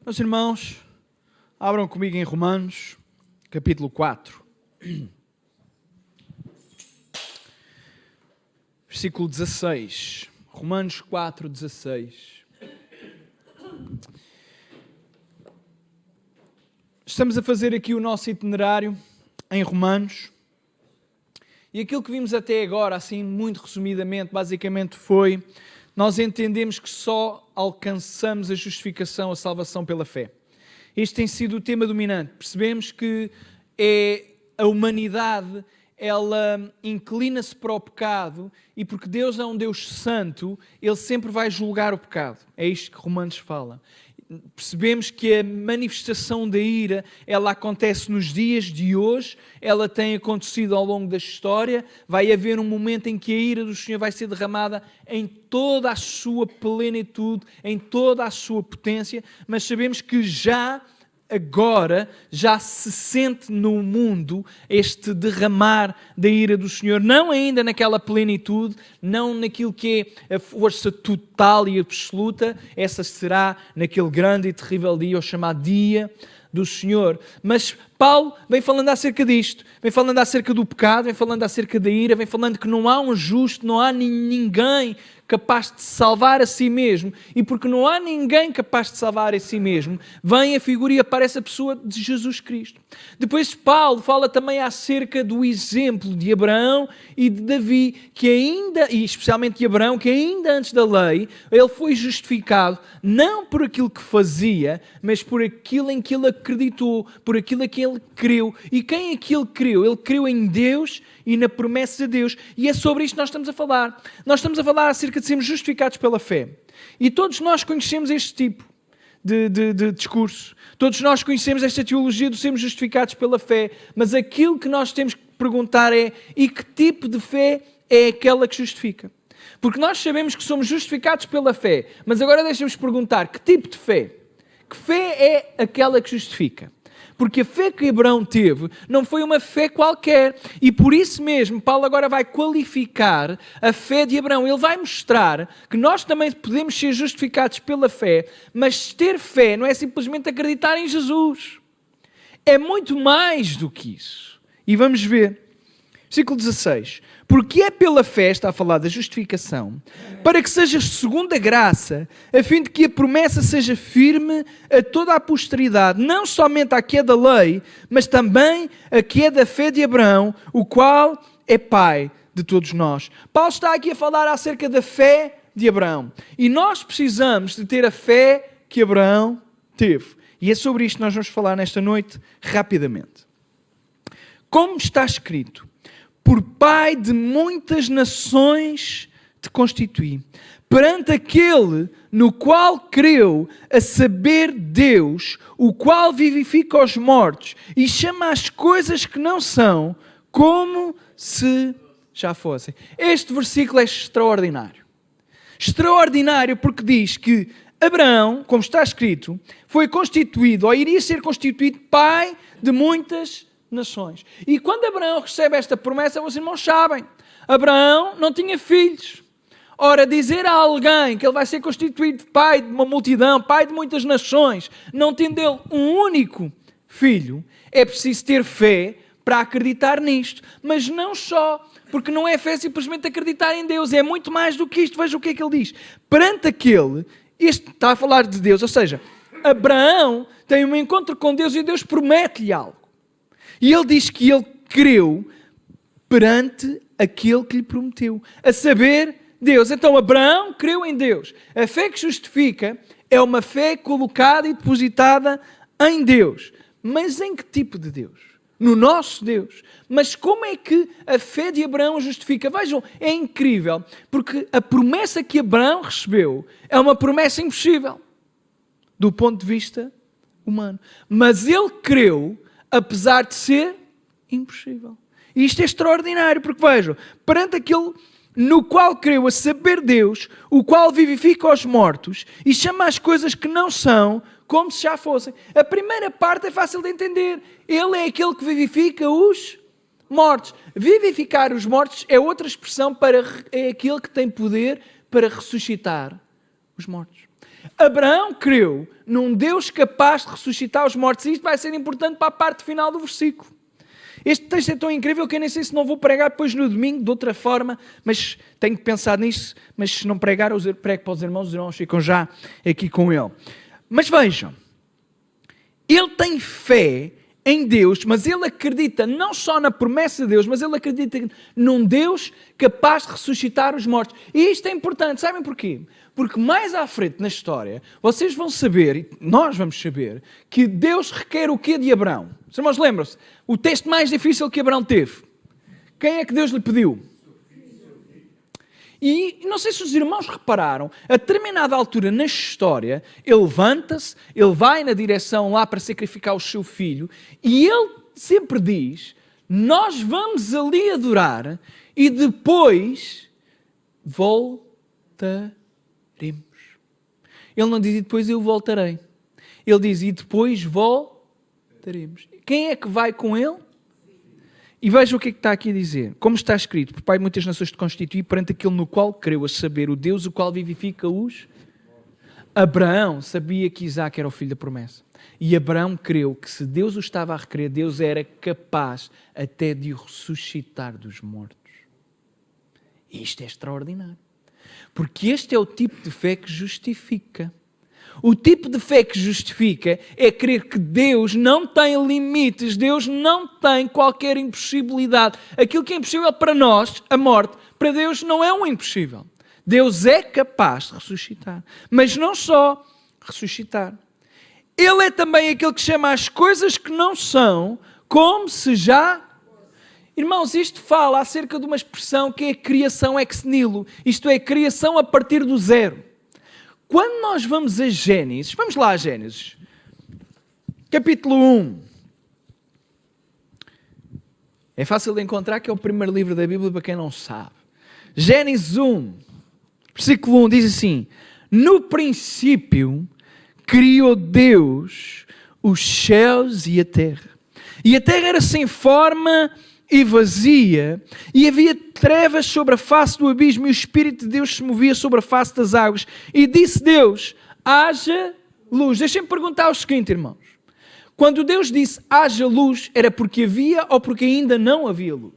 Meus irmãos, abram comigo em Romanos, capítulo 4. Versículo 16. Romanos 4, 16. Estamos a fazer aqui o nosso itinerário em Romanos. E aquilo que vimos até agora, assim muito resumidamente, basicamente foi: nós entendemos que só alcançamos a justificação, a salvação pela fé. Este tem sido o tema dominante. Percebemos que a humanidade, ela inclina-se para o pecado, e porque Deus é um Deus santo, Ele sempre vai julgar o pecado. É isto que Romanos fala. Percebemos que a manifestação da ira, ela acontece nos dias de hoje, ela tem acontecido ao longo da história. Vai haver um momento em que a ira do Senhor vai ser derramada em toda a sua plenitude, em toda a sua potência, mas sabemos que agora já se sente no mundo este derramar da ira do Senhor, não ainda naquela plenitude, não naquilo que é a força total e absoluta. Essa será naquele grande e terrível dia, o chamado dia do Senhor. Mas Paulo vem falando acerca disto, vem falando acerca do pecado, vem falando acerca da ira, vem falando que não há um justo, não há ninguém capaz de salvar a si mesmo, e porque não há ninguém capaz de salvar a si mesmo, vem a figura e aparece a pessoa de Jesus Cristo. Depois Paulo fala também acerca do exemplo de Abraão e de Davi, e especialmente de Abraão, que ainda antes da lei, ele foi justificado não por aquilo que fazia, mas por aquilo em que ele acreditou, por aquilo em que ele creu. E quem é que ele creu? Ele creu em Deus e na promessa de Deus. E é sobre isto que nós estamos a falar. Nós estamos a falar acerca de sermos justificados pela fé. E todos nós conhecemos este tipo de discurso. Todos nós conhecemos esta teologia de sermos justificados pela fé. Mas aquilo que nós temos que perguntar é: e que tipo de fé é aquela que justifica? Porque nós sabemos que somos justificados pela fé. Mas agora deixa-nos perguntar: que tipo de fé? Que fé é aquela que justifica? Porque a fé que Abraão teve não foi uma fé qualquer. E por isso mesmo, Paulo agora vai qualificar a fé de Abraão. Ele vai mostrar que nós também podemos ser justificados pela fé, mas ter fé não é simplesmente acreditar em Jesus. É muito mais do que isso. E vamos ver. Versículo 16. Porque é pela fé, está a falar da justificação, para que seja segundo a graça, a fim de que a promessa seja firme a toda a posteridade, não somente a que é da lei, mas também a que é da fé de Abraão, o qual é pai de todos nós. Paulo está aqui a falar acerca da fé de Abraão. E nós precisamos de ter a fé que Abraão teve. E é sobre isto que nós vamos falar nesta noite, rapidamente. Como está escrito: por pai de muitas nações te constituí, perante aquele no qual creu, a saber Deus, o qual vivifica os mortos e chama as coisas que não são, como se já fossem. Este versículo é extraordinário. Extraordinário porque diz que Abraão, como está escrito, foi constituído, ou iria ser constituído, pai de muitas nações. E quando Abraão recebe esta promessa, vocês irmãos sabem, Abraão não tinha filhos. Ora, dizer a alguém que ele vai ser constituído pai de uma multidão, pai de muitas nações, não tendo ele um único filho, é preciso ter fé para acreditar nisto. Mas não só, porque não é fé simplesmente acreditar em Deus, é muito mais do que isto. Veja o que é que ele diz. Perante aquele, este está a falar de Deus, ou seja, Abraão tem um encontro com Deus e Deus promete-lhe algo. E ele diz que ele creu perante aquele que lhe prometeu, a saber, Deus. Então Abraão creu em Deus. A fé que justifica é uma fé colocada e depositada em Deus. Mas em que tipo de Deus? No nosso Deus. Mas como é que a fé de Abraão justifica? Vejam, é incrível, porque a promessa que Abraão recebeu é uma promessa impossível do ponto de vista humano. Mas ele creu apesar de ser impossível. E isto é extraordinário, porque vejam, perante aquele no qual creu, a saber Deus, o qual vivifica os mortos e chama as coisas que não são, como se já fossem. A primeira parte é fácil de entender. Ele é aquele que vivifica os mortos. Vivificar os mortos é outra expressão é aquele que tem poder para ressuscitar os mortos. Abraão creu num Deus capaz de ressuscitar os mortos. E isto vai ser importante para a parte final do versículo. Este texto é tão incrível que eu nem sei se não vou pregar depois no domingo de outra forma, mas tenho que pensar nisso. Mas se não pregar, eu prego para os irmãos ficam já aqui com ele. Mas vejam, ele tem fé em Deus, mas ele acredita não só na promessa de Deus, mas ele acredita num Deus capaz de ressuscitar os mortos. E isto é importante, sabem porquê? Porque mais à frente na história, vocês vão saber, e nós vamos saber, que Deus requer o quê de Abraão? Os irmãos lembram-se? O teste mais difícil que Abraão teve. Quem é que Deus lhe pediu? E não sei se os irmãos repararam, a determinada altura na história, ele levanta-se, ele vai na direção lá para sacrificar o seu filho, e ele sempre diz, nós vamos ali adorar, e depois voltaremos. Ele não diz, e depois eu voltarei. Ele diz, e depois voltaremos. Quem é que vai com ele? E veja o que é que está aqui a dizer. Como está escrito, por Pai de muitas nações te constituí perante aquele no qual creu, a saber, o Deus o qual vivifica os... Abraão sabia que Isaac era o filho da promessa. E Abraão creu que se Deus o estava a requerer, Deus era capaz até de o ressuscitar dos mortos. E isto é extraordinário. Porque este é o tipo de fé que justifica. O tipo de fé que justifica é crer que Deus não tem limites, Deus não tem qualquer impossibilidade. Aquilo que é impossível para nós, a morte, para Deus não é um impossível. Deus é capaz de ressuscitar. Mas não só ressuscitar. Ele é também aquele que chama as coisas que não são, como se já... Irmãos, isto fala acerca de uma expressão que é a criação ex nihilo. Isto é, criação a partir do zero. Quando nós vamos a Gênesis, vamos lá a Gênesis, capítulo 1. É fácil de encontrar que é o primeiro livro da Bíblia para quem não sabe. Gênesis 1, versículo 1 diz assim, no princípio criou Deus os céus e a terra. E a terra era sem forma e vazia, e havia trevas sobre a face do abismo, e o Espírito de Deus se movia sobre a face das águas. E disse Deus, haja luz. Deixem-me perguntar o seguinte, irmãos. Quando Deus disse, haja luz, era porque havia ou porque ainda não havia luz?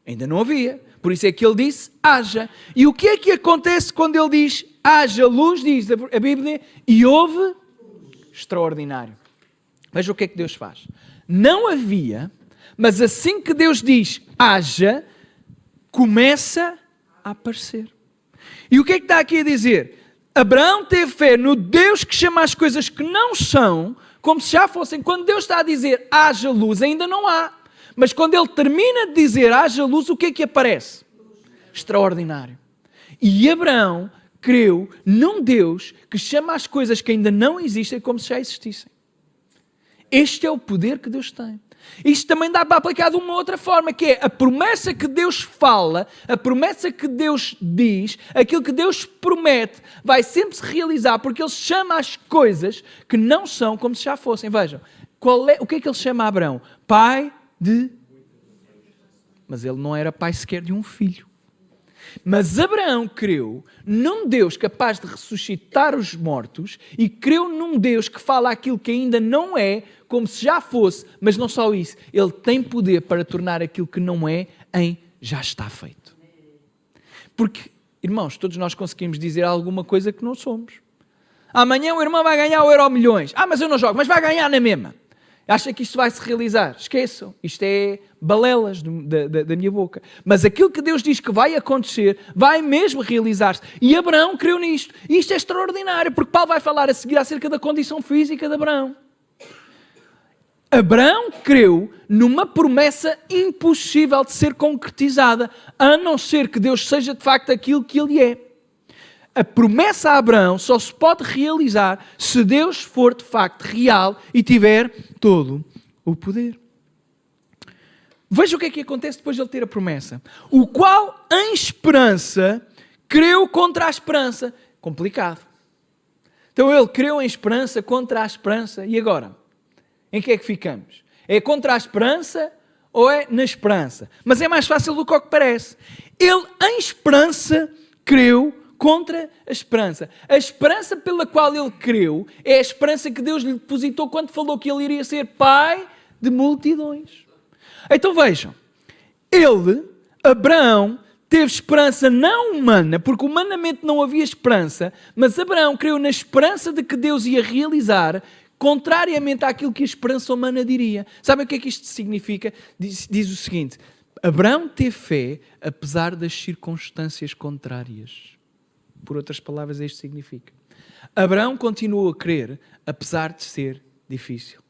Ainda não havia. Por isso é que ele disse, haja. E o que é que acontece quando ele diz, haja luz, diz a Bíblia, e houve extraordinário. Veja o que é que Deus faz. Não havia... Mas assim que Deus diz, haja, começa a aparecer. E o que é que está aqui a dizer? Abraão teve fé no Deus que chama as coisas que não são, como se já fossem. Quando Deus está a dizer, haja luz, ainda não há. Mas quando Ele termina de dizer, haja luz, o que é que aparece? Extraordinário. E Abraão creu num Deus que chama as coisas que ainda não existem como se já existissem. Este é o poder que Deus tem. Isto também dá para aplicar de uma outra forma, que é a promessa que Deus fala, a promessa que Deus diz, aquilo que Deus promete, vai sempre se realizar, porque Ele chama as coisas que não são como se já fossem. Vejam, o que é que Ele chama a Abraão? Pai de... Mas ele não era pai sequer de um filho. Mas Abraão creu num Deus capaz de ressuscitar os mortos e creu num Deus que fala aquilo que ainda não é, como se já fosse, mas não só isso, ele tem poder para tornar aquilo que não é em já está feito. Porque, irmãos, todos nós conseguimos dizer alguma coisa que não somos. Amanhã o irmão vai ganhar o Euromilhões. Mas eu não jogo, mas vai ganhar na mesma. Acha que isto vai se realizar? Esqueçam, isto é balelas da minha boca. Mas aquilo que Deus diz que vai acontecer, vai mesmo realizar-se. E Abraão creu nisto. E isto é extraordinário, porque Paulo vai falar a seguir acerca da condição física de Abraão. Abraão creu numa promessa impossível de ser concretizada, a não ser que Deus seja de facto aquilo que Ele é. A promessa a Abraão só se pode realizar se Deus for de facto real e tiver todo o poder. Veja o que é que acontece depois de ele ter a promessa. O qual, em esperança, creu contra a esperança. Complicado. Então ele creu em esperança contra a esperança. E agora? Em que é que ficamos? É contra a esperança ou é na esperança? Mas é mais fácil do que parece. Ele, em esperança, creu contra a esperança. A esperança pela qual ele creu é a esperança que Deus lhe depositou quando falou que ele iria ser pai de multidões. Então vejam, Abraão, teve esperança não humana, porque humanamente não havia esperança, mas Abraão creu na esperança de que Deus ia realizar, contrariamente àquilo que a esperança humana diria. Sabem o que é que isto significa? Diz o seguinte: Abraão teve fé apesar das circunstâncias contrárias. Por outras palavras, é isto que significa. Abraão continuou a crer apesar de ser difícil.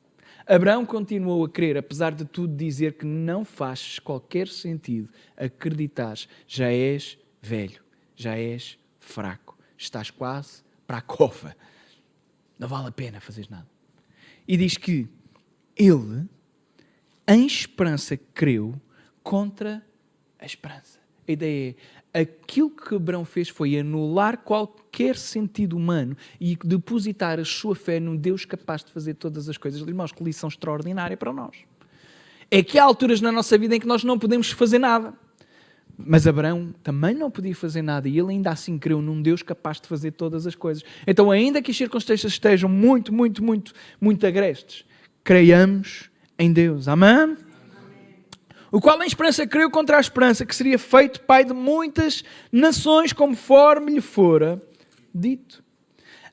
Abraão continuou a crer, apesar de tudo dizer que não faz qualquer sentido acreditar, já és velho, já és fraco, estás quase para a cova, não vale a pena fazer nada. E diz que ele, em esperança, creu contra a esperança. A ideia é, aquilo que Abraão fez foi anular qualquer sentido humano e depositar a sua fé num Deus capaz de fazer todas as coisas. Irmãos, que lição extraordinária para nós. É que há alturas na nossa vida em que nós não podemos fazer nada. Mas Abraão também não podia fazer nada e ele ainda assim creu num Deus capaz de fazer todas as coisas. Então, ainda que as circunstâncias estejam muito agrestes, creiamos em Deus. Amém? O qual em esperança creu contra a esperança, que seria feito pai de muitas nações, conforme lhe fora dito.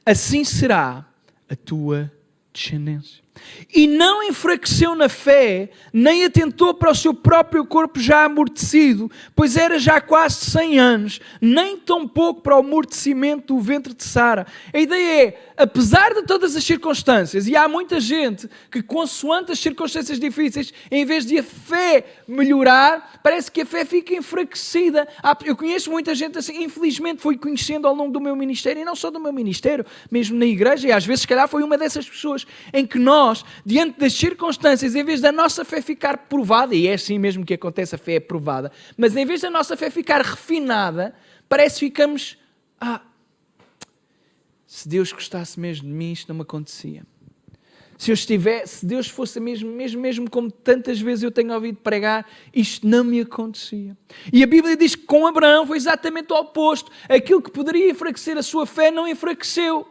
Assim será a tua descendência. E não enfraqueceu na fé, nem atentou para o seu próprio corpo já amortecido, pois era já quase 100 anos, nem tão pouco para o amortecimento do ventre de Sara. A ideia é, apesar de todas as circunstâncias, e há muita gente que, consoante as circunstâncias difíceis, em vez de a fé melhorar, parece que a fé fica enfraquecida. Eu conheço muita gente assim, infelizmente fui conhecendo ao longo do meu ministério, e não só do meu ministério, mesmo na igreja, e às vezes se calhar foi uma dessas pessoas em que nós, diante das circunstâncias, em vez da nossa fé ficar provada, e é assim mesmo que acontece, a fé é provada, mas em vez da nossa fé ficar refinada, parece que ficamos, se Deus gostasse mesmo de mim, isto não me acontecia. Se Deus fosse mesmo como tantas vezes eu tenho ouvido pregar, isto não me acontecia. E a Bíblia diz que com Abraão foi exatamente o oposto. Aquilo que poderia enfraquecer a sua fé não enfraqueceu.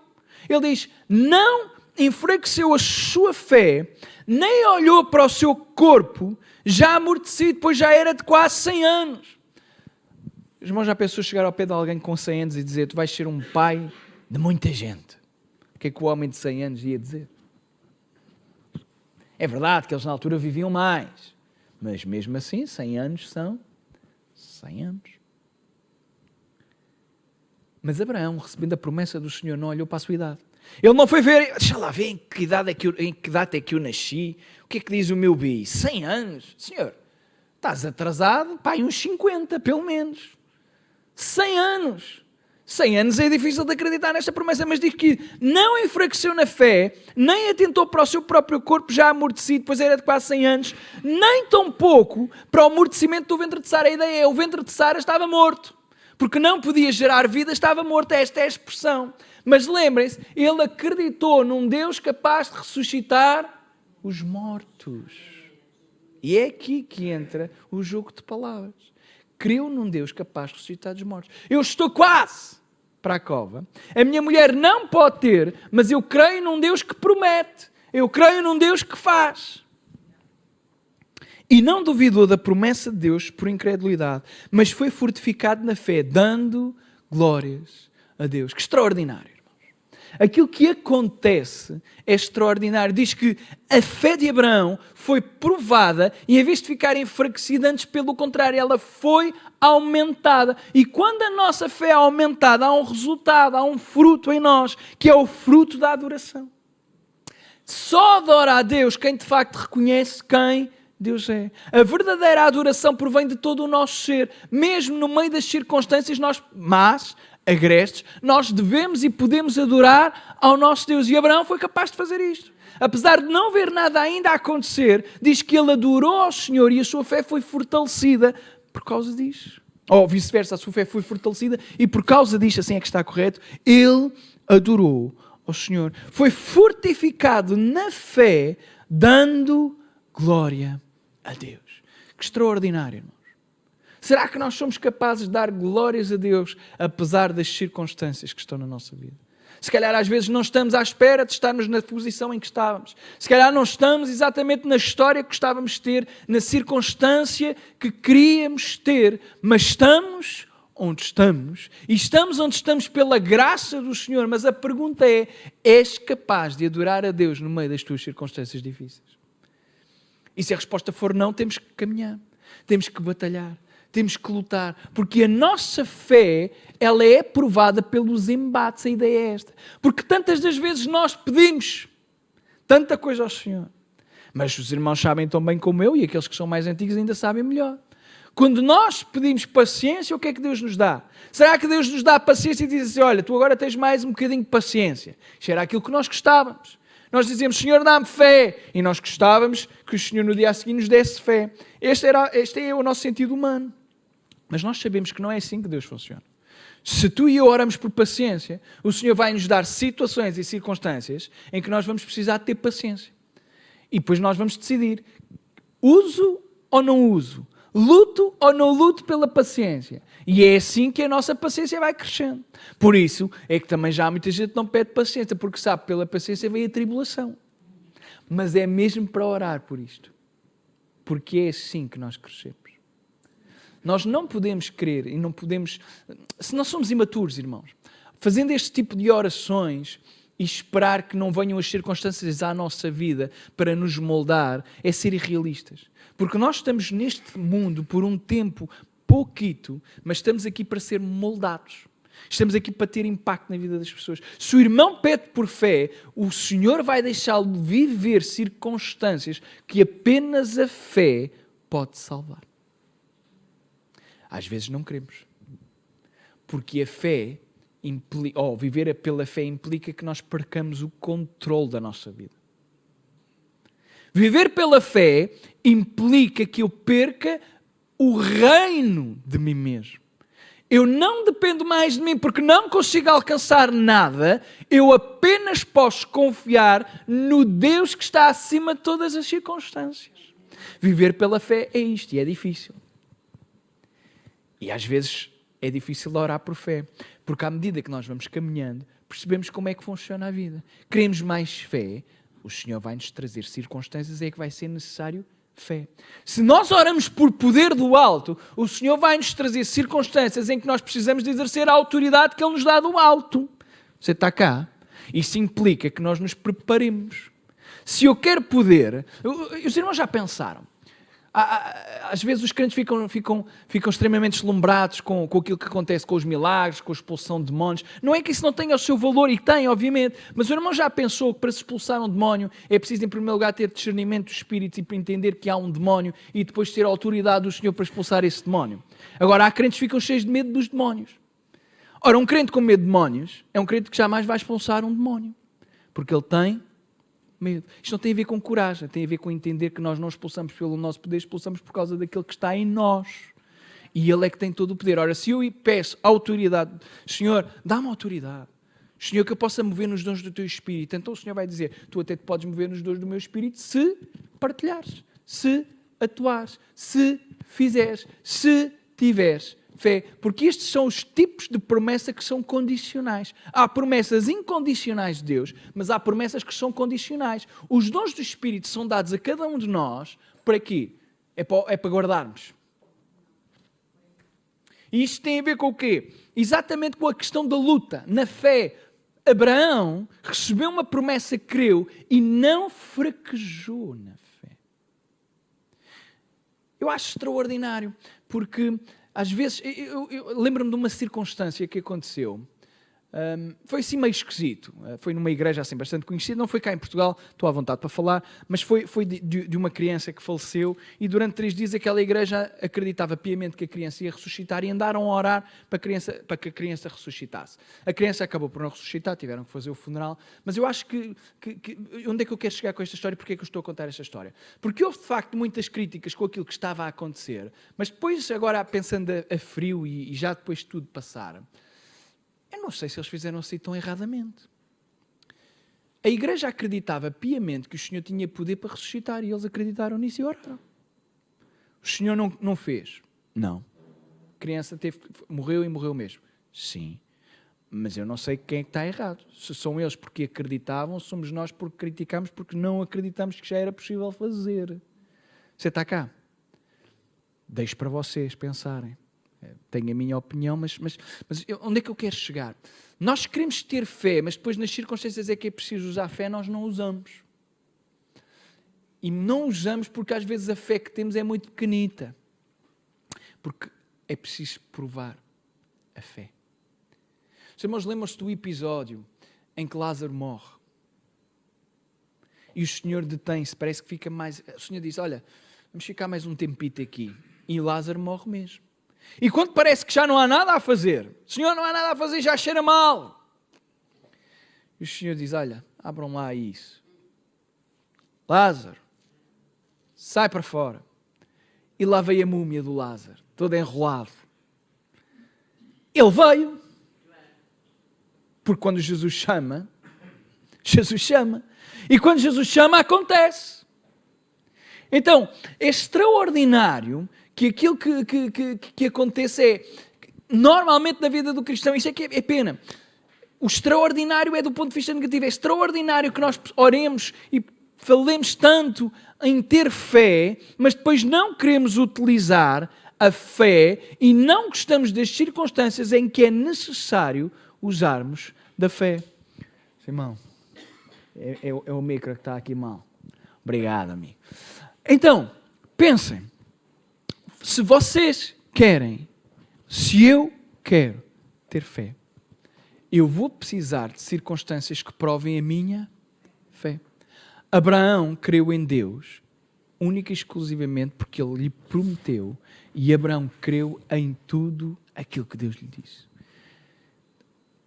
Ele diz, não enfraqueceu a sua fé, nem olhou para o seu corpo, já amortecido, pois já era de quase 100 anos. Os irmãos, já pensou chegar ao pé de alguém com 100 anos e dizer, tu vais ser um pai de muita gente. O que é que o homem de 100 anos ia dizer? É verdade que eles na altura viviam mais, mas mesmo assim 100 anos são 100 anos. Mas Abraão, recebendo a promessa do Senhor, não olhou para a sua idade. Ele não foi ver, deixa lá ver em que data é que eu nasci, o que é que diz o meu BI? 100 anos? Senhor, estás atrasado, pai, uns 50 pelo menos. 100 anos. 100 anos é difícil de acreditar nesta promessa, mas diz que não enfraqueceu na fé, nem atentou para o seu próprio corpo já amortecido, pois era de quase 100 anos, nem tão pouco para o amortecimento do ventre de Sara. A ideia é, o ventre de Sara estava morto, porque não podia gerar vida, estava morto. Esta é a expressão. Mas lembrem-se, ele acreditou num Deus capaz de ressuscitar os mortos. E é aqui que entra o jogo de palavras. Creu num Deus capaz de ressuscitar os mortos. Eu estou quase para a cova. A minha mulher não pode ter, mas eu creio num Deus que promete. Eu creio num Deus que faz. E não duvidou da promessa de Deus por incredulidade, mas foi fortificado na fé, dando glórias a Deus. Que extraordinário, irmãos. Aquilo que acontece é extraordinário. Diz que a fé de Abraão foi provada e em vez de ficar enfraquecida, antes pelo contrário, ela foi aumentada. E quando a nossa fé é aumentada, há um resultado, há um fruto em nós, que é o fruto da adoração. Só adora a Deus quem de facto reconhece quem Deus é. A verdadeira adoração provém de todo o nosso ser. Mesmo no meio das circunstâncias agrestes, nós devemos e podemos adorar ao nosso Deus. E Abraão foi capaz de fazer isto. Apesar de não ver nada ainda a acontecer, diz que ele adorou ao Senhor e a sua fé foi fortalecida por causa disso. Ou vice-versa, a sua fé foi fortalecida e por causa disto, assim é que está correto, ele adorou ao Senhor. Foi fortificado na fé, dando glória a Deus. Que extraordinário, irmãos. Será que nós somos capazes de dar glórias a Deus apesar das circunstâncias que estão na nossa vida? Se calhar às vezes não estamos à espera de estarmos na posição em que estávamos. Se calhar não estamos exatamente na história que gostávamos de ter, na circunstância que queríamos ter, mas estamos onde estamos. E estamos onde estamos pela graça do Senhor. Mas a pergunta é, és capaz de adorar a Deus no meio das tuas circunstâncias difíceis? E se a resposta for não, temos que caminhar, temos que batalhar. Temos que lutar, porque a nossa fé, ela é provada pelos embates. A ideia é esta. Porque tantas das vezes nós pedimos tanta coisa ao Senhor, mas os irmãos sabem tão bem como eu, e aqueles que são mais antigos ainda sabem melhor. Quando nós pedimos paciência, o que é que Deus nos dá? Será que Deus nos dá paciência e diz assim, olha, tu agora tens mais um bocadinho de paciência? Isto era aquilo que nós gostávamos. Nós dizíamos, Senhor, dá-me fé. E nós gostávamos que o Senhor no dia a seguir nos desse fé. Este é o nosso sentido humano. Mas nós sabemos que não é assim que Deus funciona. Se tu e eu oramos por paciência, o Senhor vai nos dar situações e circunstâncias em que nós vamos precisar de ter paciência. E depois nós vamos decidir, uso ou não uso? Luto ou não luto pela paciência? E é assim que a nossa paciência vai crescendo. Por isso é que também já há muita gente que não pede paciência, porque sabe que pela paciência vem a tribulação. Mas é mesmo para orar por isto. Porque é assim que nós crescemos. Nós não podemos crer e não podemos... Se nós somos imaturos, irmãos, fazendo este tipo de orações e esperar que não venham as circunstâncias à nossa vida para nos moldar, é ser irrealistas. Porque nós estamos neste mundo por um tempo pouquito, mas estamos aqui para ser moldados. Estamos aqui para ter impacto na vida das pessoas. Se o irmão pede por fé, o Senhor vai deixá-lo viver circunstâncias que apenas a fé pode salvar. Às vezes não queremos. Porque a fé, viver pela fé implica que nós percamos o controle da nossa vida. Viver pela fé implica que eu perca o reino de mim mesmo. Eu não dependo mais de mim porque não consigo alcançar nada. Eu apenas posso confiar no Deus que está acima de todas as circunstâncias. Viver pela fé é isto e é difícil. E às vezes é difícil orar por fé, porque à medida que nós vamos caminhando, percebemos como é que funciona a vida. Queremos mais fé, o Senhor vai-nos trazer circunstâncias, é que vai ser necessário fé. Se nós oramos por poder do alto, o Senhor vai-nos trazer circunstâncias em que nós precisamos de exercer a autoridade que Ele nos dá do alto. Você está cá? Isso implica que nós nos preparemos. Se eu quero poder... Os irmãos já pensaram? Às vezes os crentes ficam extremamente deslumbrados com aquilo que acontece com os milagres, com a expulsão de demónios. Não é que isso não tenha o seu valor, e tem, obviamente, mas o irmão já pensou que para se expulsar um demónio é preciso, em primeiro lugar, ter discernimento dos espíritos e para entender que há um demónio e depois ter a autoridade do Senhor para expulsar esse demónio. Agora, há crentes que ficam cheios de medo dos demónios. Ora, um crente com medo de demónios é um crente que jamais vai expulsar um demónio, porque ele tem medo. Isto não tem a ver com coragem, tem a ver com entender que nós não expulsamos pelo nosso poder, expulsamos por causa daquele que está em nós. E Ele é que tem todo o poder. Ora, se eu peço autoridade, Senhor, dá-me autoridade. Senhor, que eu possa mover nos dons do Teu Espírito. Então o Senhor vai dizer, tu até te podes mover nos dons do meu Espírito se partilhares, se atuares, se fizeres, se tiveres fé, porque estes são os tipos de promessa que são condicionais. Há promessas incondicionais de Deus, mas há promessas que são condicionais. Os dons do Espírito são dados a cada um de nós para quê? É para guardarmos. E isto tem a ver com o quê? Exatamente com a questão da luta. Na fé, Abraão recebeu uma promessa que creu e não fraquejou na fé. Eu acho extraordinário, porque às vezes, eu lembro-me de uma circunstância que aconteceu. Foi assim meio esquisito. Foi numa igreja assim bastante conhecida. Não foi cá em Portugal, estou à vontade para falar, mas foi de uma criança que faleceu e durante 3 dias aquela igreja acreditava piamente que a criança ia ressuscitar e andaram a orar para que a criança ressuscitasse. A criança acabou por não ressuscitar, tiveram que fazer o funeral, mas eu acho que onde é que eu quero chegar com esta história? Porque é que eu estou a contar esta história? Porque houve de facto muitas críticas com aquilo que estava a acontecer, mas depois agora pensando a frio e já depois de tudo passar, eu não sei se eles fizeram assim tão erradamente. A igreja acreditava piamente que o Senhor tinha poder para ressuscitar e eles acreditaram nisso e oraram. O Senhor não fez? Não. criança morreu e morreu mesmo. Sim, mas eu não sei quem é que está errado. Se são eles porque acreditavam, somos nós porque criticamos, porque não acreditamos que já era possível fazer. Você está cá? Deixo para vocês pensarem. Tenho a minha opinião, mas onde é que eu quero chegar? Nós queremos ter fé, mas depois nas circunstâncias é que é preciso usar fé, nós não usamos. E não usamos porque às vezes a fé que temos é muito pequenita. Porque é preciso provar a fé. Os irmãos lembram-se do episódio em que Lázaro morre. E o Senhor detém-se, parece que fica mais... O Senhor diz, olha, vamos ficar mais um tempito aqui. E Lázaro morre mesmo. E quando parece que já não há nada a fazer, Senhor, não há nada a fazer, já cheira mal. E o Senhor diz, olha, abram lá isso. Lázaro, sai para fora. E lá veio a múmia do Lázaro, todo enrolado. Ele veio. Porque quando Jesus chama, Jesus chama. E quando Jesus chama, acontece. Então, é extraordinário que aquilo que acontece é, normalmente na vida do cristão, isto é que é pena. O extraordinário é do ponto de vista negativo. É extraordinário que nós oremos e falemos tanto em ter fé, mas depois não queremos utilizar a fé e não gostamos das circunstâncias em que é necessário usarmos da fé. Irmão, é o micro que está aqui mal. Obrigado, amigo. Então, pensem. Se vocês querem, se eu quero ter fé, eu vou precisar de circunstâncias que provem a minha fé. Abraão creu em Deus, única e exclusivamente porque ele lhe prometeu, e Abraão creu em tudo aquilo que Deus lhe disse.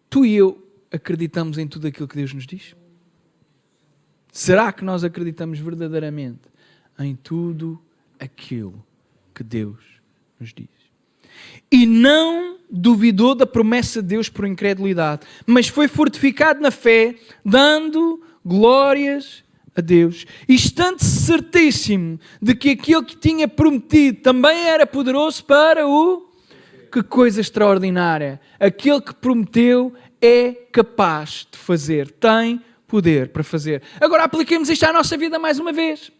Tu e eu acreditamos em tudo aquilo que Deus nos diz? Será que nós acreditamos verdadeiramente em tudo aquilo que Deus nos diz? E não duvidou da promessa de Deus por incredulidade, mas foi fortificado na fé, dando glórias a Deus, e estando certíssimo de que aquilo que tinha prometido também era poderoso para o... Que coisa extraordinária! Aquele que prometeu é capaz de fazer, tem poder para fazer. Agora apliquemos isto à nossa vida mais uma vez.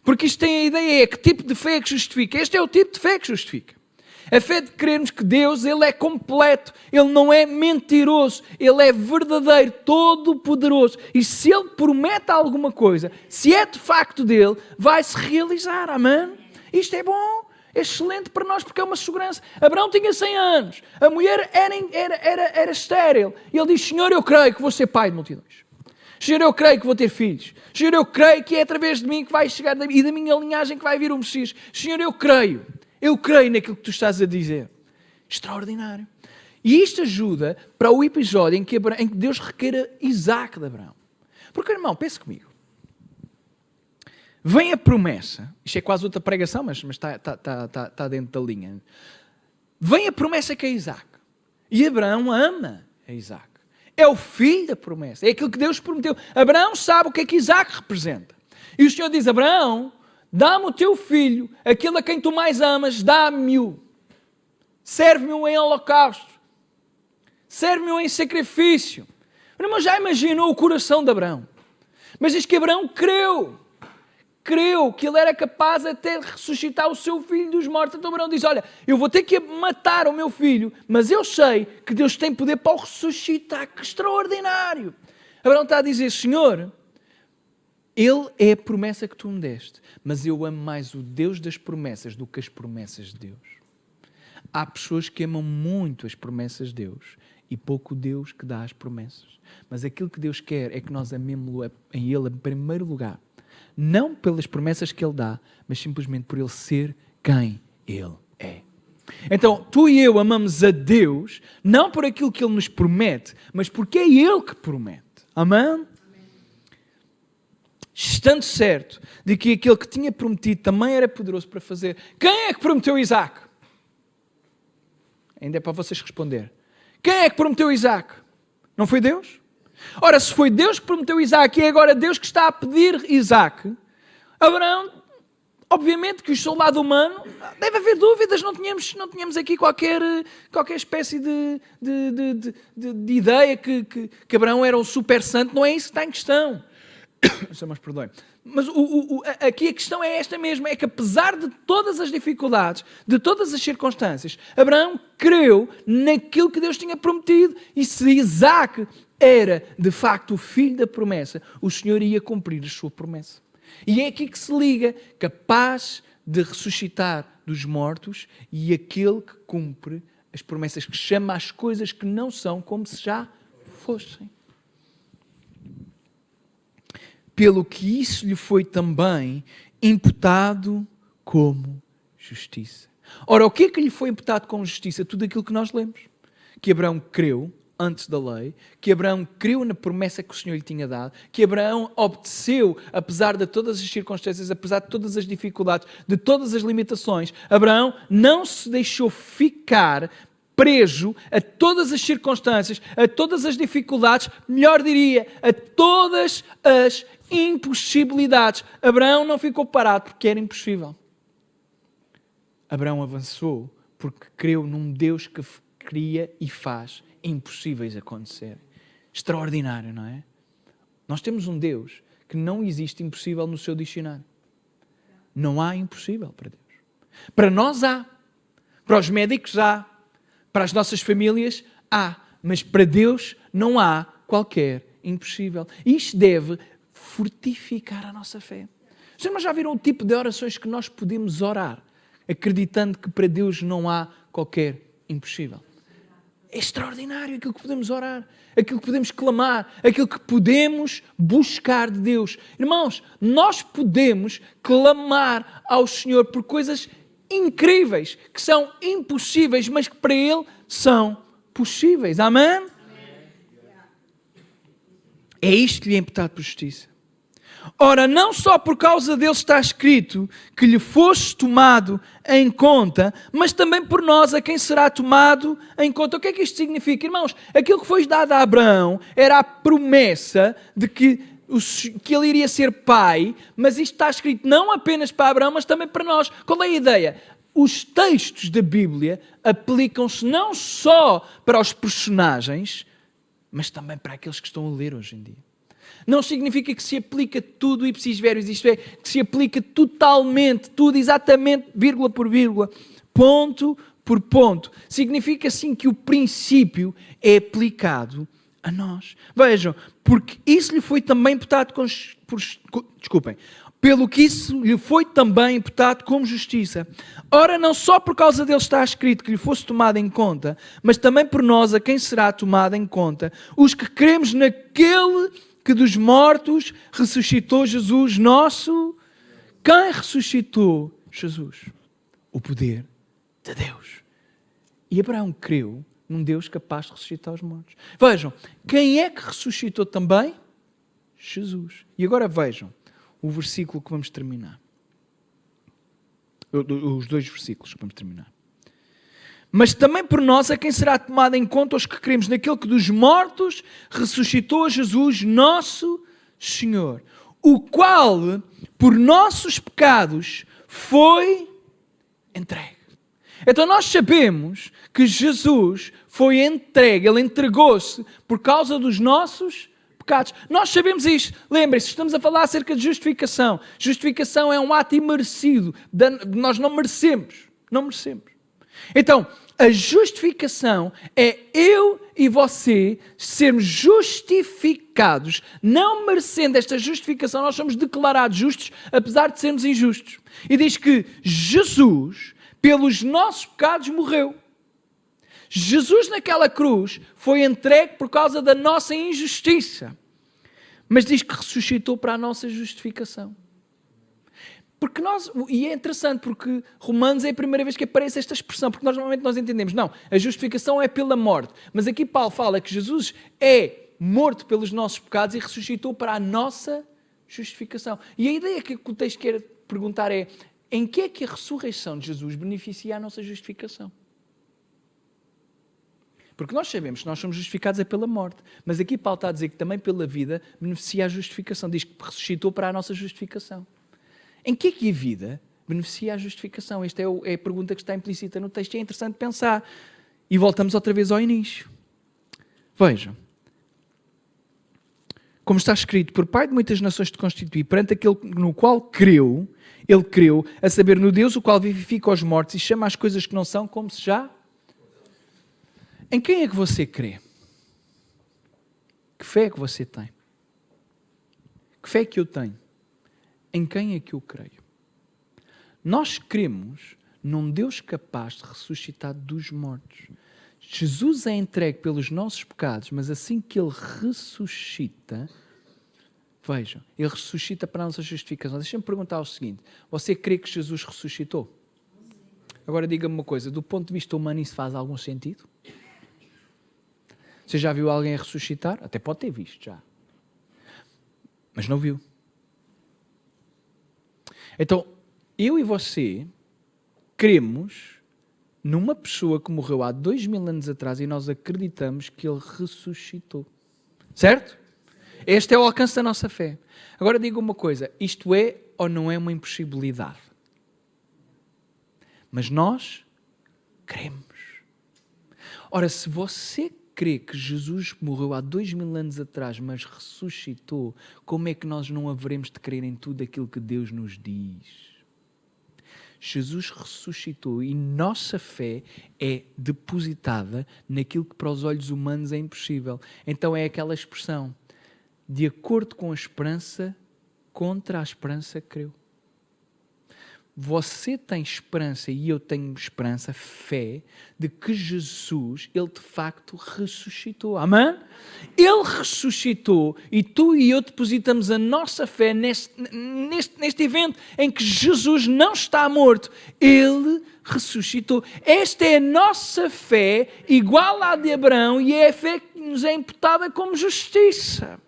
Porque isto tem a ideia, é que tipo de fé é que justifica. Este é o tipo de fé que justifica. A fé de crermos que Deus, Ele é completo, Ele não é mentiroso, Ele é verdadeiro, todo-poderoso. E se Ele promete alguma coisa, se é de facto dEle, vai-se realizar. Amém? Isto é bom, é excelente para nós porque é uma segurança. Abraão tinha 100 anos, a mulher era estéril. E ele diz, Senhor, eu creio que vou ser pai de multidões. Senhor, eu creio que vou ter filhos. Senhor, eu creio que é através de mim que vai chegar e da minha linhagem que vai vir o Messias. Senhor, eu creio naquilo que tu estás a dizer. Extraordinário. E isto ajuda para o episódio em que Deus requer Isaac de Abraão. Porque, irmão, pense comigo. Vem a promessa, isto é quase outra pregação, mas está dentro da linha. Vem a promessa que é Isaac. E Abraão ama a Isaac. É o filho da promessa. É aquilo que Deus prometeu. Abraão sabe o que é que Isaac representa. E o Senhor diz, Abraão, dá-me o teu filho, aquele a quem tu mais amas, dá-me-o. Serve-me-o em holocausto. Serve-me-o em sacrifício. O irmão já imaginou o coração de Abraão. Mas diz que Abraão creu que ele era capaz até de ressuscitar o seu filho dos mortos. Então Abraão diz, olha, eu vou ter que matar o meu filho, mas eu sei que Deus tem poder para o ressuscitar. Que extraordinário! Abraão está a dizer, Senhor, Ele é a promessa que tu me deste, mas eu amo mais o Deus das promessas do que as promessas de Deus. Há pessoas que amam muito as promessas de Deus e pouco o Deus que dá as promessas. Mas aquilo que Deus quer é que nós amemos em Ele em primeiro lugar. Não pelas promessas que Ele dá, mas simplesmente por Ele ser quem Ele é. Então, tu e eu amamos a Deus, não por aquilo que Ele nos promete, mas porque é Ele que promete. Amém? Estando certo de que aquele que tinha prometido também era poderoso para fazer. Quem é que prometeu Isaac? Ainda é para vocês responder. Quem é que prometeu Isaac? Não foi Deus? Ora, se foi Deus que prometeu Isaac e é agora Deus que está a pedir Isaac, Abraão obviamente que o seu lado humano, deve haver dúvidas, não tínhamos aqui qualquer espécie de ideia que Abraão era um super santo, não é isso que está em questão. Mas perdoem. Mas aqui a questão é esta mesmo, é que apesar de todas as dificuldades, de todas as circunstâncias, Abraão creu naquilo que Deus tinha prometido, e se Isaac era de facto o filho da promessa, o Senhor ia cumprir a sua promessa. E é aqui que se liga, capaz de ressuscitar dos mortos e aquele que cumpre as promessas, que chama as coisas que não são como se já fossem. Pelo que isso lhe foi também imputado como justiça. Ora, o que é que lhe foi imputado como justiça? Tudo aquilo que nós lemos. Que Abraão creu antes da lei, que Abraão creu na promessa que o Senhor lhe tinha dado, que Abraão obedeceu, apesar de todas as circunstâncias, apesar de todas as dificuldades, de todas as limitações. Abraão não se deixou ficar preso a todas as circunstâncias, a todas as dificuldades, melhor diria, a todas as impossibilidades. Abraão não ficou parado porque era impossível. Abraão avançou porque creu num Deus que cria e faz impossíveis acontecer. Extraordinário, não é? Nós temos um Deus que não existe impossível no seu dicionário. Não há impossível para Deus. Para nós há. Para os médicos há. Para as nossas famílias há. Mas para Deus não há qualquer impossível. Isto deve fortificar a nossa fé. Vocês já viram o tipo de orações que nós podemos orar, acreditando que para Deus não há qualquer impossível? É extraordinário aquilo que podemos orar, aquilo que podemos clamar, aquilo que podemos buscar de Deus. Irmãos, nós podemos clamar ao Senhor por coisas incríveis, que são impossíveis, mas que para Ele são possíveis. Amém? É isto que lhe é imputado por justiça. Ora, não só por causa dele está escrito que lhe fosse tomado em conta, mas também por nós a quem será tomado em conta. O que é que isto significa? Irmãos, aquilo que foi dado a Abraão era a promessa de que ele iria ser pai, mas isto está escrito não apenas para Abraão, mas também para nós. Qual é a ideia? Os textos da Bíblia aplicam-se não só para os personagens, mas também para aqueles que estão a ler hoje em dia. Não significa que se aplica tudo ipsis verbis, isto é, que se aplica totalmente, tudo exatamente, vírgula por vírgula, ponto por ponto. Significa sim que o princípio é aplicado a nós. Vejam, porque isso lhe foi também imputado pelo que isso lhe foi também imputado como justiça. Ora, não só por causa dele está escrito que lhe fosse tomado em conta, mas também por nós a quem será tomado em conta, os que cremos naquele que dos mortos ressuscitou Jesus nosso. Quem ressuscitou Jesus? O poder de Deus. E Abraão creu num Deus capaz de ressuscitar os mortos. Vejam, quem é que ressuscitou também? Jesus. E agora vejam o versículo que vamos terminar. Os dois versículos que vamos terminar. Mas também por nós a quem será tomado em conta os que cremos naquele que dos mortos ressuscitou a Jesus, nosso Senhor, o qual, por nossos pecados, foi entregue. Então nós sabemos que Jesus foi entregue, Ele entregou-se por causa dos nossos pecados. Nós sabemos isto. Lembrem-se, estamos a falar acerca de justificação. Justificação é um ato imerecido. Nós não merecemos. Não merecemos. Então, a justificação é eu e você sermos justificados, não merecendo esta justificação, nós somos declarados justos, apesar de sermos injustos. E diz que Jesus, pelos nossos pecados, morreu. Jesus naquela cruz foi entregue por causa da nossa injustiça, mas diz que ressuscitou para a nossa justificação. Porque e é interessante porque Romanos é a primeira vez que aparece esta expressão, porque normalmente nós entendemos, não, a justificação é pela morte, mas aqui Paulo fala que Jesus é morto pelos nossos pecados e ressuscitou para a nossa justificação. E a ideia que o texto quer perguntar é, em que é que a ressurreição de Jesus beneficia a nossa justificação? Porque nós sabemos que nós somos justificados é pela morte, mas aqui Paulo está a dizer que também pela vida beneficia a justificação, diz que ressuscitou para a nossa justificação. Em que é que a vida beneficia a justificação? Esta é a pergunta que está implícita no texto. É interessante pensar. E voltamos outra vez ao início. Vejam. Como está escrito, por Pai de muitas nações te constituí, perante aquele no qual creu, ele creu, a saber, no Deus o qual vivifica os mortos e chama as coisas que não são como se já... Em quem é que você crê? Que fé é que você tem? Que fé é que eu tenho? Em quem é que eu creio? Nós cremos num Deus capaz de ressuscitar dos mortos. Jesus é entregue pelos nossos pecados, mas assim que Ele ressuscita, vejam, Ele ressuscita para a nossa justificação. Deixa-me perguntar o seguinte, você crê que Jesus ressuscitou? Agora diga-me uma coisa, do ponto de vista humano isso faz algum sentido? Você já viu alguém a ressuscitar? Até pode ter visto já. Mas não viu. Então, eu e você cremos numa pessoa que morreu há 2000 anos atrás e nós acreditamos que Ele ressuscitou. Certo? Este é o alcance da nossa fé. Agora diga uma coisa, isto é ou não é uma impossibilidade? Mas nós cremos. Ora, se você crê que Jesus morreu há 2000 anos atrás, mas ressuscitou, como é que nós não haveremos de crer em tudo aquilo que Deus nos diz? Jesus ressuscitou e nossa fé é depositada naquilo que para os olhos humanos é impossível. Então é aquela expressão, de acordo com a esperança, contra a esperança creu. Você tem esperança e eu tenho esperança, fé, de que Jesus, Ele de facto ressuscitou. Amém? Ele ressuscitou e tu e eu depositamos a nossa fé neste evento em que Jesus não está morto. Ele ressuscitou. Esta é a nossa fé, igual à de Abraão, e é a fé que nos é imputada como justiça.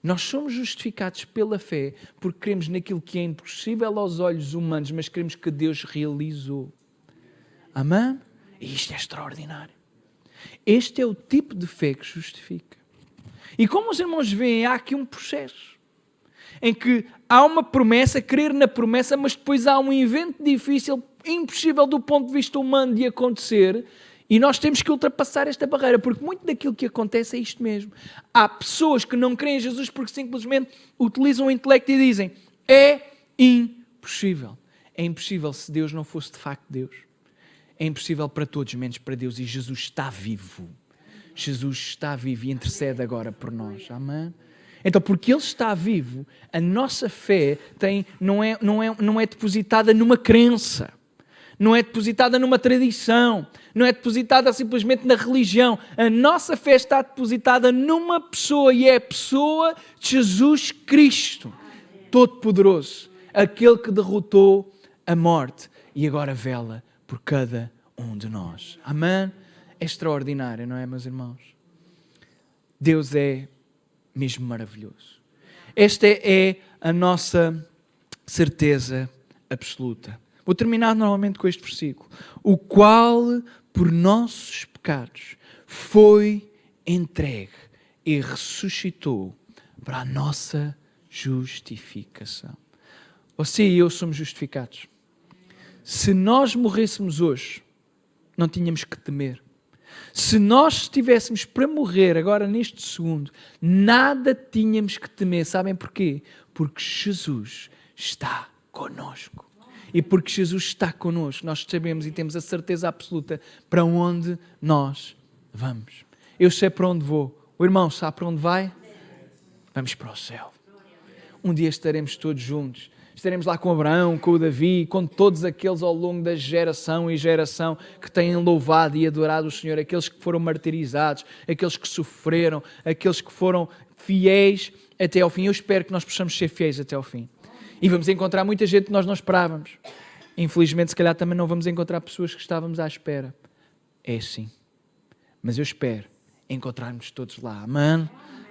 Nós somos justificados pela fé porque cremos naquilo que é impossível aos olhos humanos, mas cremos que Deus realizou. Amém? E isto é extraordinário. Este é o tipo de fé que justifica. E como os irmãos veem, há aqui um processo em que há uma promessa, crer na promessa, mas depois há um evento difícil, impossível do ponto de vista humano de acontecer. E nós temos que ultrapassar esta barreira, porque muito daquilo que acontece é isto mesmo. Há pessoas que não creem em Jesus porque simplesmente utilizam o intelecto e dizem é impossível. É impossível se Deus não fosse de facto Deus. É impossível para todos, menos para Deus. E Jesus está vivo. Jesus está vivo e intercede agora por nós. Amém? Então, porque Ele está vivo, a nossa fé não é depositada numa crença. Não é depositada numa tradição, não é depositada simplesmente na religião. A nossa fé está depositada numa pessoa e é a pessoa de Jesus Cristo, Todo-Poderoso, aquele que derrotou a morte e agora vela por cada um de nós. Amém? É extraordinário, não é, meus irmãos? Deus é mesmo maravilhoso. Esta é a nossa certeza absoluta. Vou terminar normalmente com este versículo. O qual, por nossos pecados, foi entregue e ressuscitou para a nossa justificação. Você e eu somos justificados. Se nós morrêssemos hoje, não tínhamos que temer. Se nós estivéssemos para morrer agora neste segundo, nada tínhamos que temer. Sabem porquê? Porque Jesus está connosco. E porque Jesus está connosco, nós sabemos e temos a certeza absoluta para onde nós vamos. Eu sei para onde vou. O irmão sabe para onde vai? Vamos para o céu. Um dia estaremos todos juntos. Estaremos lá com Abraão, com o Davi, com todos aqueles ao longo da geração e geração que têm louvado e adorado o Senhor, aqueles que foram martirizados, aqueles que sofreram, aqueles que foram fiéis até ao fim. Eu espero que nós possamos ser fiéis até ao fim. E vamos encontrar muita gente que nós não esperávamos. Infelizmente, se calhar também não vamos encontrar pessoas que estávamos à espera. É assim. Mas eu espero encontrarmos todos lá. Amém?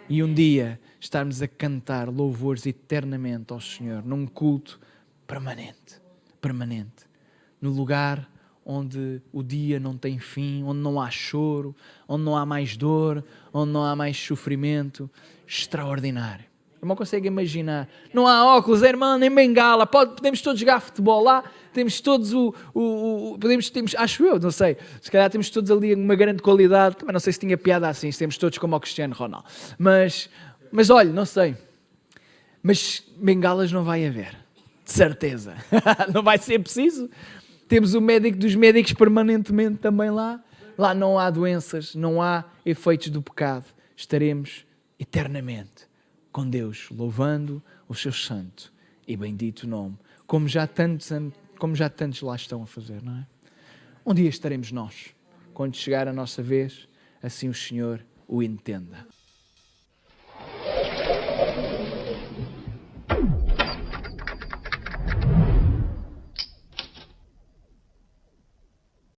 E um dia estarmos a cantar louvores eternamente ao Senhor, num culto permanente. Permanente. No lugar onde o dia não tem fim, onde não há choro, onde não há mais dor, onde não há mais sofrimento. Extraordinário. irmão consegue imaginar. Não há óculos, irmão, nem bengala. Podemos todos jogar futebol lá. Temos todos acho eu, não sei. Se calhar temos todos ali uma grande qualidade. Também não sei se tinha piada assim, se temos todos como o Cristiano Ronaldo. Mas olha, não sei. Mas bengalas não vai haver. De certeza. Não vai ser preciso. Temos o médico dos médicos permanentemente também lá. Lá não há doenças, não há efeitos do pecado. Estaremos eternamente com Deus, louvando o seu santo e bendito nome, como já tantos lá estão a fazer, não é? Um dia estaremos nós, quando chegar a nossa vez, assim o Senhor o entenda.